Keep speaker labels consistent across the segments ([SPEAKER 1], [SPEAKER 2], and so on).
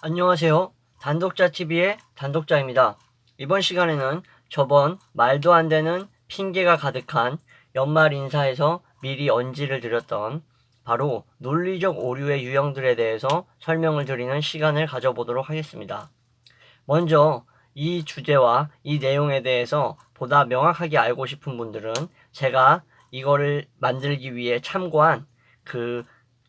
[SPEAKER 1] 안녕하세요. 단독자TV의 단독자입니다. 이번 시간에는 저번 말도 안 되는 핑계가 가득한 연말 인사에서 미리 언지를 드렸던 바로 논리적 오류의 유형들에 대해서 설명을 드리는 시간을 가져보도록 하겠습니다. 먼저 이 주제와 이 내용에 대해서 보다 명확하게 알고 싶은 분들은 제가 이거를 만들기 위해 참고한 그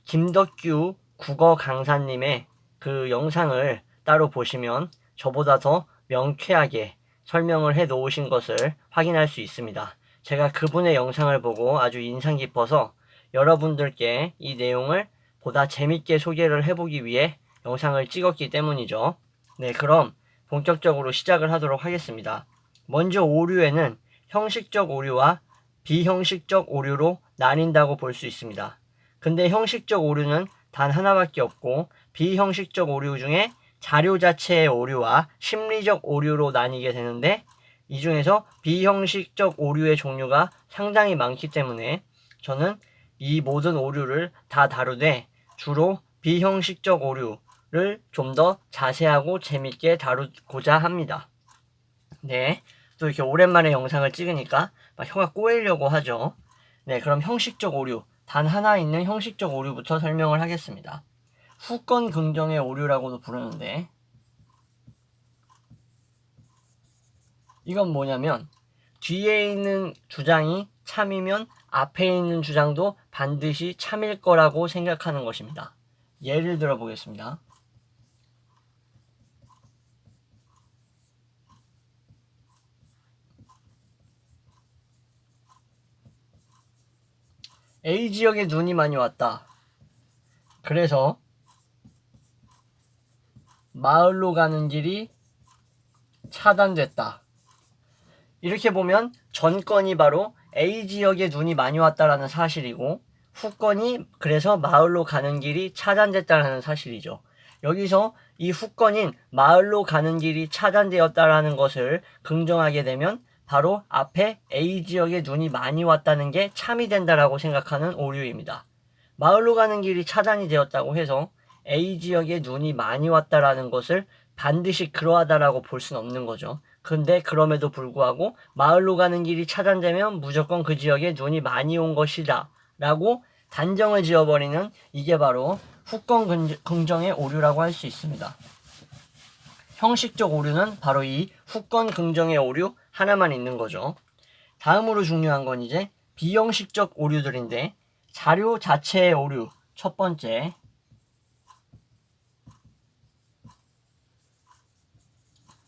[SPEAKER 1] 김덕규 국어 강사님의 그 영상을 따로 보시면 저보다 더 명쾌하게 설명을 해 놓으신 것을 확인할 수 있습니다. 제가 그분의 영상을 보고 아주 인상 깊어서 여러분들께 이 내용을 보다 재밌게 소개를 해보기 위해 영상을 찍었기 때문이죠. 네, 그럼 본격적으로 시작을 하도록 하겠습니다. 먼저 오류에는 형식적 오류와 비형식적 오류로 나뉜다고 볼 수 있습니다. 근데 형식적 오류는 단 하나밖에 없고 비형식적 오류 중에 자료 자체의 오류와 심리적 오류로 나뉘게 되는데 이 중에서 비형식적 오류의 종류가 상당히 많기 때문에 저는 이 모든 오류를 다 다루되 주로 비형식적 오류를 좀 더 자세하고 재밌게 다루고자 합니다. 네, 또 이렇게 오랜만에 영상을 찍으니까 막 혀가 꼬이려고 하죠. 네, 그럼 형식적 오류, 단 하나 있는 형식적 오류부터 설명을 하겠습니다. 후권 긍정의 오류라고도 부르는데 이건 뭐냐면 뒤에 있는 주장이 참이면 앞에 있는 주장도 반드시 참일 거라고 생각하는 것입니다. 예를 들어 보겠습니다. A지역에 눈이 많이 왔다. 그래서 마을로 가는 길이 차단됐다. 이렇게 보면 전건이 바로 A지역에 눈이 많이 왔다라는 사실이고 후건이 그래서 마을로 가는 길이 차단됐다라는 사실이죠. 여기서 이 후건인 마을로 가는 길이 차단되었다라는 것을 긍정하게 되면 바로 앞에 A지역에 눈이 많이 왔다는 게 참이 된다라고 생각하는 오류입니다. 마을로 가는 길이 차단이 되었다고 해서 A지역에 눈이 많이 왔다라는 것을 반드시 그러하다라고 볼 수는 없는 거죠. 근데 그럼에도 불구하고 마을로 가는 길이 차단되면 무조건 그 지역에 눈이 많이 온 것이다 라고 단정을 지어버리는 이게 바로 후권 긍정의 오류라고 할 수 있습니다. 형식적 오류는 바로 이 후권 긍정의 오류 하나만 있는 거죠. 다음으로 중요한 건 이제 비형식적 오류들인데 자료 자체의 오류 첫 번째,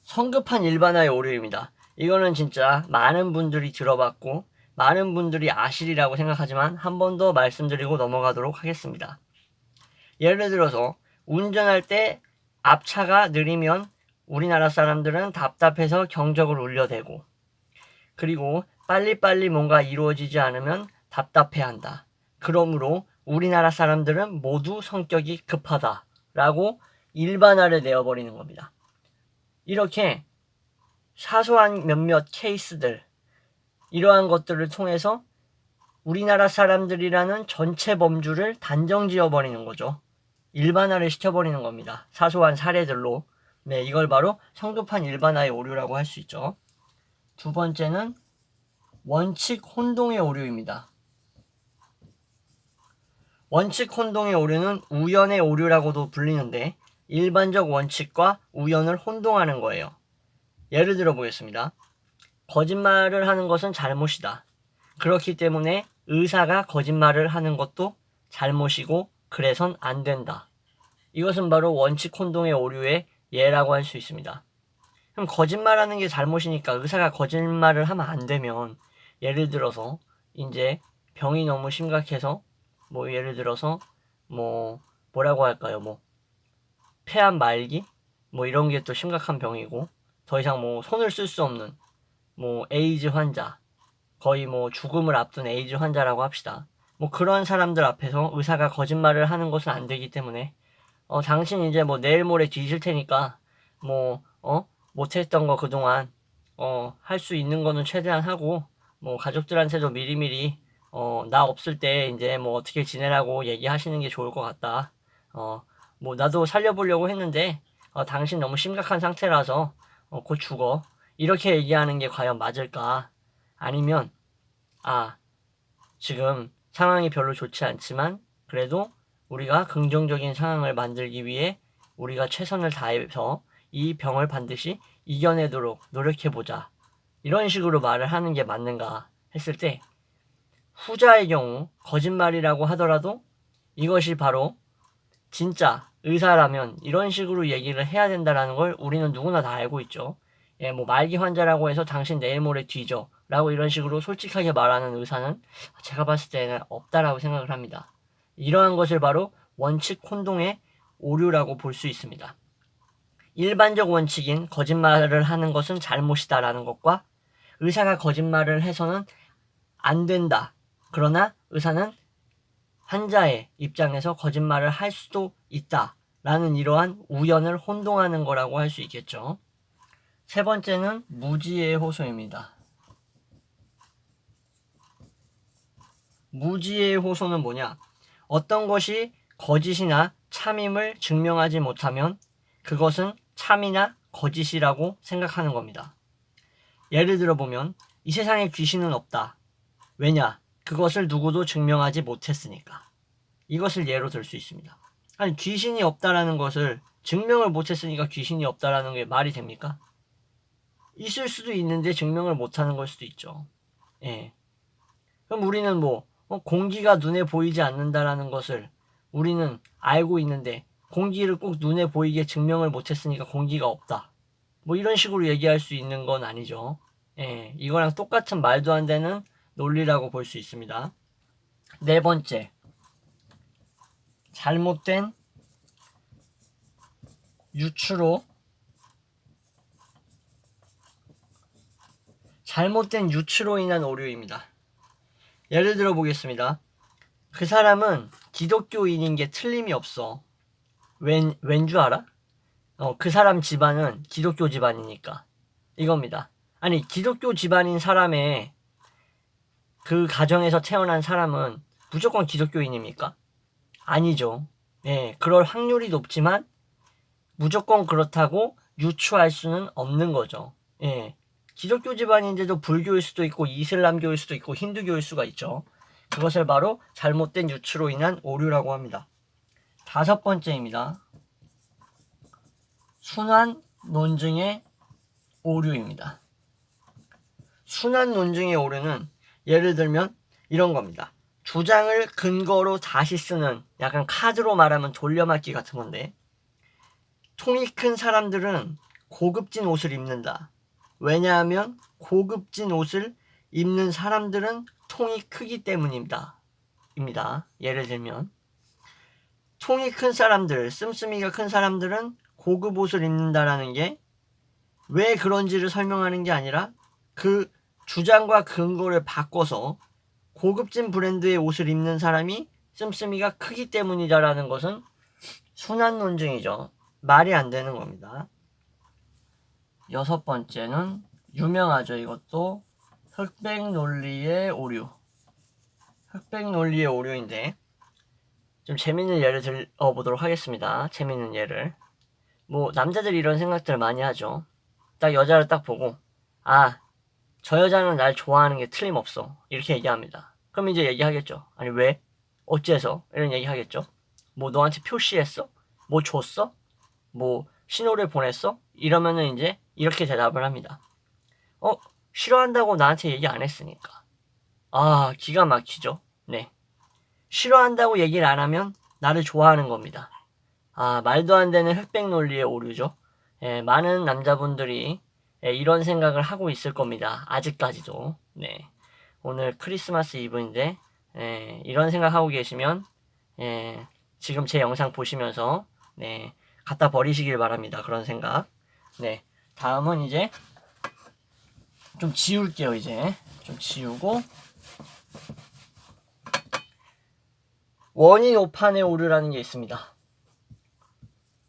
[SPEAKER 1] 성급한 일반화의 오류입니다. 이거는 진짜 많은 분들이 들어봤고 많은 분들이 아시리라고 생각하지만 한 번 더 말씀드리고 넘어가도록 하겠습니다. 예를 들어서 운전할 때 앞차가 느리면 우리나라 사람들은 답답해서 경적을 울려대고 그리고 빨리빨리 뭔가 이루어지지 않으면 답답해한다. 그러므로 우리나라 사람들은 모두 성격이 급하다라고 일반화를 내어버리는 겁니다. 이렇게 사소한 몇몇 케이스들 이러한 것들을 통해서 우리나라 사람들이라는 전체 범주를 단정 지어버리는 거죠. 일반화를 시켜버리는 겁니다. 사소한 사례들로. 네, 이걸 바로 성급한 일반화의 오류라고 할 수 있죠. 두 번째는 원칙 혼동의 오류입니다. 원칙 혼동의 오류는 우연의 오류라고도 불리는데 일반적 원칙과 우연을 혼동하는 거예요. 예를 들어 보겠습니다. 거짓말을 하는 것은 잘못이다. 그렇기 때문에 의사가 거짓말을 하는 것도 잘못이고 그래선 안 된다. 이것은 바로 원칙 혼동의 오류의 예라고 할 수 있습니다. 그럼 거짓말하는 게 잘못이니까 의사가 거짓말을 하면 안 되면 예를 들어서 이제 병이 너무 심각해서 뭐 예를 들어서 뭐라고 할까요? 뭐 폐암 말기 뭐 이런 게 또 심각한 병이고 더 이상 뭐 손을 쓸 수 없는 뭐 에이즈 환자 거의 뭐 죽음을 앞둔 에이즈 환자라고 합시다. 뭐 그런 사람들 앞에서 의사가 거짓말을 하는 것은 안 되기 때문에 당신 이제 뭐 내일 모레 뒤질 테니까 못했던 거 그동안 할 수 있는 거는 최대한 하고 뭐 가족들한테도 미리미리 나 없을 때 이제 뭐 어떻게 지내라고 얘기하시는 게 좋을 것 같다. 뭐 나도 살려보려고 했는데 당신 너무 심각한 상태라서 곧 죽어. 이렇게 얘기하는 게 과연 맞을까? 아니면 지금 상황이 별로 좋지 않지만 그래도 우리가 긍정적인 상황을 만들기 위해 우리가 최선을 다해서 이 병을 반드시 이겨내도록 노력해보자. 이런 식으로 말을 하는 게 맞는가 했을 때 후자의 경우 거짓말이라고 하더라도 이것이 바로 진짜 의사라면 이런 식으로 얘기를 해야 된다라는 걸 우리는 누구나 다 알고 있죠. 뭐 말기 환자라고 해서 당신 내일 모레 뒤져 라고 이런 식으로 솔직하게 말하는 의사는 제가 봤을 때는 없다라고 생각을 합니다. 이러한 것을 바로 원칙 혼동의 오류라고 볼 수 있습니다. 일반적 원칙인 거짓말을 하는 것은 잘못이다라는 것과 의사가 거짓말을 해서는 안 된다. 그러나 의사는 환자의 입장에서 거짓말을 할 수도 있다라는 이러한 우연을 혼동하는 거라고 할 수 있겠죠. 세 번째는 무지의 호소입니다. 무지의 호소는 뭐냐? 어떤 것이 거짓이나 참임을 증명하지 못하면 그것은 참이나 거짓이라고 생각하는 겁니다. 예를 들어 보면 이 세상에 귀신은 없다. 왜냐? 그것을 누구도 증명하지 못했으니까. 이것을 예로 들 수 있습니다. 아니 귀신이 없다라는 것을 증명을 못했으니까 귀신이 없다라는 게 말이 됩니까? 있을 수도 있는데 증명을 못하는 걸 수도 있죠. 예. 그럼 우리는 공기가 눈에 보이지 않는다라는 것을 우리는 알고 있는데 공기를 꼭 눈에 보이게 증명을 못했으니까 공기가 없다. 이런 식으로 얘기할 수 있는 건 아니죠. 예, 이거랑 똑같은 말도 안 되는 논리라고 볼 수 있습니다. 네 번째, 잘못된 유추로 인한 오류입니다. 예를 들어 보겠습니다. 그 사람은 기독교인인 게 틀림이 없어. 왠 줄 알아? 그 사람 집안은 기독교 집안이니까. 이겁니다. 아니 기독교 집안인 사람의 그 가정에서 태어난 사람은 무조건 기독교인입니까? 아니죠. 예, 그럴 확률이 높지만 무조건 그렇다고 유추할 수는 없는 거죠. 예, 기독교 집안인데도 불교일 수도 있고 이슬람교일 수도 있고 힌두교일 수가 있죠. 그것을 바로 잘못된 유추로 인한 오류라고 합니다. 다섯 번째입니다. 순환 논증의 오류입니다. 순환 논증의 오류는 예를 들면 이런 겁니다. 주장을 근거로 다시 쓰는 약간 카드로 말하면 돌려막기 같은 건데 통이 큰 사람들은 고급진 옷을 입는다. 왜냐하면 고급진 옷을 입는 사람들은 통이 크기 때문입니다. 예를 들면 통이 큰 사람들, 씀씀이가 큰 사람들은 고급 옷을 입는다라는 게 왜 그런지를 설명하는 게 아니라 그 주장과 근거를 바꿔서 고급진 브랜드의 옷을 입는 사람이 씀씀이가 크기 때문이다라는 것은 순환 논증이죠. 말이 안 되는 겁니다. 여섯 번째는 유명하죠. 이것도 흑백 논리의 오류. 흑백 논리의 오류인데 좀 재밌는 예를 들어보도록 하겠습니다. 재밌는 예를. 남자들이 이런 생각들을 많이 하죠. 딱 여자를 딱 보고 저 여자는 날 좋아하는 게 틀림없어. 이렇게 얘기합니다. 그럼 이제 얘기하겠죠. 아니 왜? 어째서? 이런 얘기하겠죠. 너한테 표시했어? 줬어? 신호를 보냈어? 이러면은 이제 이렇게 대답을 합니다. 싫어한다고 나한테 얘기 안 했으니까. 기가 막히죠. 네. 싫어한다고 얘기를 안 하면 나를 좋아하는 겁니다. 말도 안 되는 흑백 논리의 오류죠. 예, 많은 남자분들이 이런 생각을 하고 있을 겁니다. 아직까지도. 네. 오늘 크리스마스 이브인데 이런 생각하고 계시면 지금 제 영상 보시면서 갖다 버리시길 바랍니다. 그런 생각. 네. 다음은 이제 좀 지울게요. 이제 좀 지우고 원인 오판의 오류라는 게 있습니다.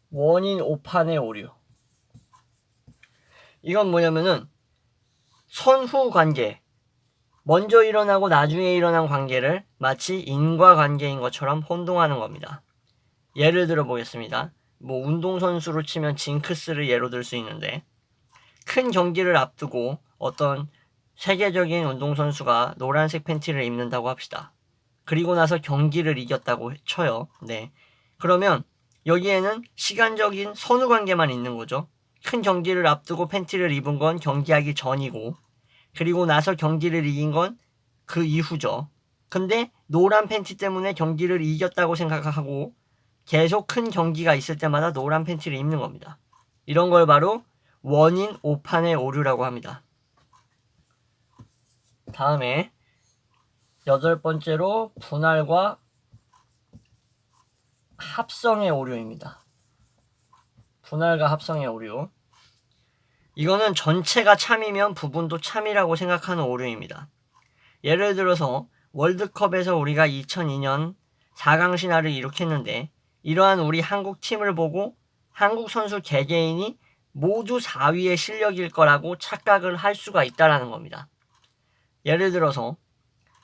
[SPEAKER 1] 원인 오판의 오류. 이건 뭐냐면은 선후 관계, 먼저 일어나고 나중에 일어난 관계를 마치 인과관계인 것처럼 혼동하는 겁니다. 예를 들어 보겠습니다. 뭐 운동선수로 치면 징크스를 예로 들 수 있는데, 큰 경기를 앞두고 어떤 세계적인 운동선수가 노란색 팬티를 입는다고 합시다. 그리고 나서 경기를 이겼다고 쳐요. 네. 그러면 여기에는 시간적인 선후관계만 있는 거죠. 큰 경기를 앞두고 팬티를 입은 건 경기하기 전이고, 그리고 나서 경기를 이긴 건 그 이후죠. 근데 노란 팬티 때문에 경기를 이겼다고 생각하고 계속 큰 경기가 있을 때마다 노란 팬티를 입는 겁니다. 이런 걸 바로 원인 오판의 오류라고 합니다. 다음에 8번째로 분할과 합성의 오류입니다. 분할과 합성의 오류. 이거는 전체가 참이면 부분도 참이라고 생각하는 오류입니다. 예를 들어서 월드컵에서 우리가 2002년 4강 신화를 이룩했는데, 이러한 우리 한국 팀을 보고 한국 선수 개개인이 모두 4위의 실력일 거라고 착각을 할 수가 있다라는 겁니다. 예를 들어서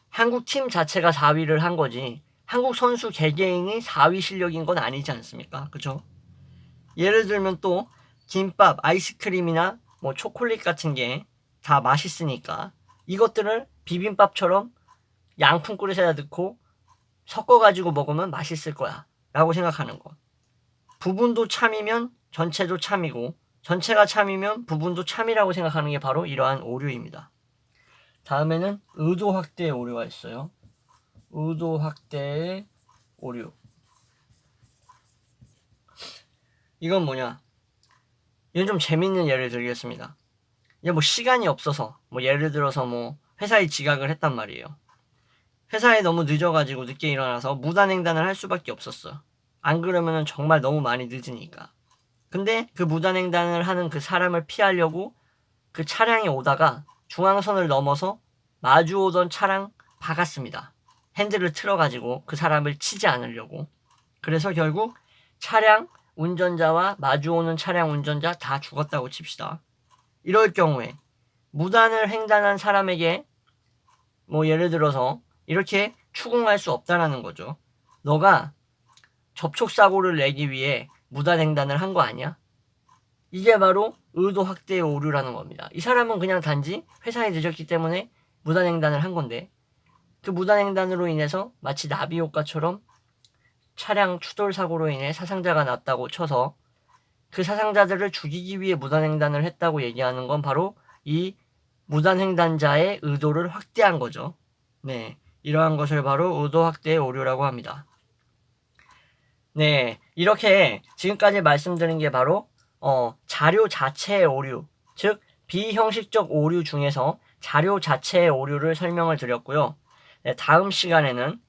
[SPEAKER 1] 한국 팀 자체가 4위를 한 거지 한국 선수 개개인이 4위 실력인 건 아니지 않습니까? 그죠? 예를 들면 또 김밥, 아이스크림이나 뭐 초콜릿 같은 게 다 맛있으니까 이것들을 비빔밥처럼 양푼 그릇에다 넣고 섞어가지고 먹으면 맛있을 거야 라고 생각하는 거. 부분도 참이면 전체도 참이고, 전체가 참이면 부분도 참이라고 생각하는 게 바로 이러한 오류입니다. 다음에는 의도 확대의 오류가 있어요. 의도 확대의 오류. 이건 뭐냐? 이건 좀 재밌는 예를 들겠습니다. 이게 뭐 시간이 없어서, 뭐 예를 들어서 뭐 회사에 지각을 했단 말이에요. 회사에 너무 늦어가지고 늦게 일어나서 무단횡단을 할 수밖에 없었어. 안 그러면은 정말 너무 많이 늦으니까. 근데 그 무단횡단을 하는 그 사람을 피하려고 그 차량이 오다가 중앙선을 넘어서 마주 오던 차량 박았습니다. 핸들을 틀어가지고 그 사람을 치지 않으려고. 그래서 결국 차량 운전자와 마주 오는 차량 운전자 다 죽었다고 칩시다. 이럴 경우에 무단을 횡단한 사람에게 뭐 예를 들어서 이렇게 추궁할 수 없다라는 거죠. 너가 접촉사고를 내기 위해 무단횡단을 한 거 아니야? 이게 바로 의도 확대의 오류라는 겁니다. 이 사람은 그냥 단지 회사에 늦었기 때문에 무단횡단을 한 건데, 그 무단횡단으로 인해서 마치 나비효과처럼 차량 추돌 사고로 인해 사상자가 났다고 쳐서 그 사상자들을 죽이기 위해 무단횡단을 했다고 얘기하는 건 바로 이 무단횡단자의 의도를 확대한 거죠. 네, 이러한 것을 바로 의도 확대의 오류라고 합니다. 네, 이렇게 지금까지 말씀드린 게 바로 자료 자체의 오류, 즉 비형식적 오류 중에서 자료 자체의 오류를 설명을 드렸고요. 네, 다음 시간에는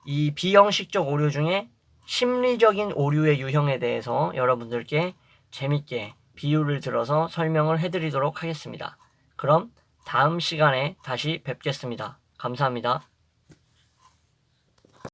[SPEAKER 1] 이 비형식적 오류 중에 심리적인 오류의 유형에 대해서 여러분들께 재밌게 비유를 들어서 설명을 해드리도록 하겠습니다. 그럼 다음 시간에 다시 뵙겠습니다. 감사합니다.